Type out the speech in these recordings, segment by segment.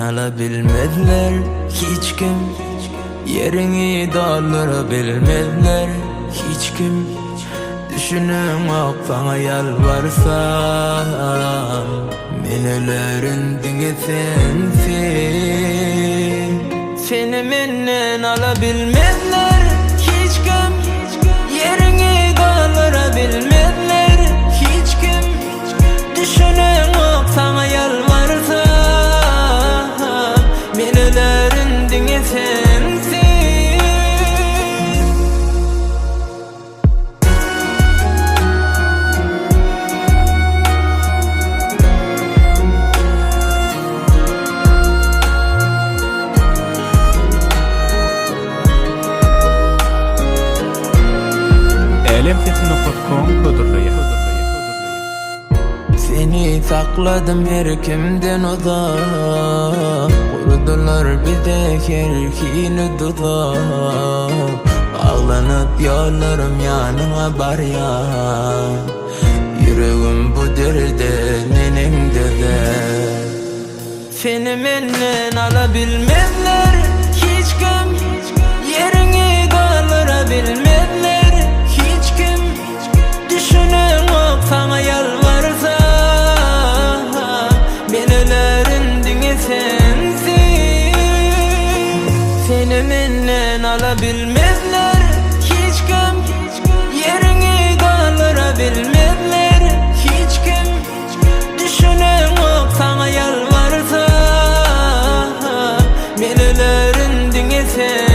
alabilmediler hiç kim. Yerini doldurabilmediler hiç kim. Düşünün bana yalvarsam, menelerin dingesensin. Seni menden alabilmediler hiç kim. Yerini doldurabilmediler hiç kim. Düşünün sana yalvarsam, menelerin dingesensin. Alemsesi.com kodurluya. Seni sakladım her kimden uzak. Kurdular bize herkini dudak. Bağlanıp yollarım yanıma bar ya. Yüreğim bu derde nenimde de. Seni menden alabilmediler hiç kim. Yerini doldurabilmediler hiç kim. Düşünün sana yalvarsam, menelerin dingesensin. Seni menden alabilmediler hiç kim. Yerini doldurabilmediler hiç kim. Düşünün sana yalvarsam, menelerin dingesensin.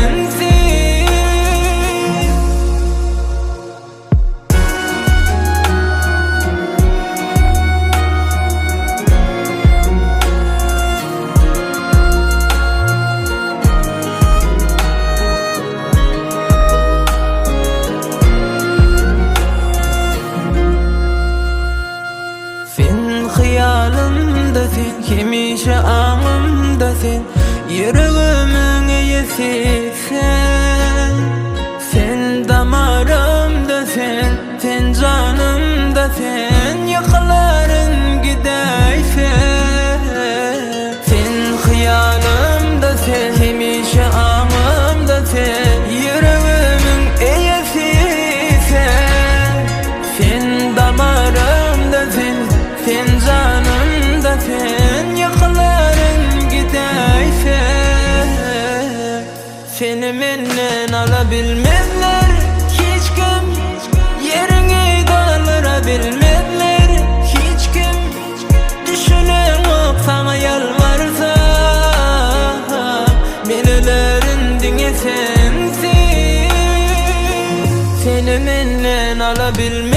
Hayalımda sen, hemişe anımda sen. Yüreğimin iyisi sen. Sen damarımda sen, sen canımda sen. Yakaların gideysen. Sen hayalımda sen, hemişe anımda sen. Yüreğimin iyisi sen. Sen damarımda sen, sen canımda sen. Yakaların gideysen. Seni menden alabilmediler hiç kim. Yerini doldurabilmediler hiç kim. Düşünün sana yalvarsam, menelerin dingesensin. Seni menden alabilmediler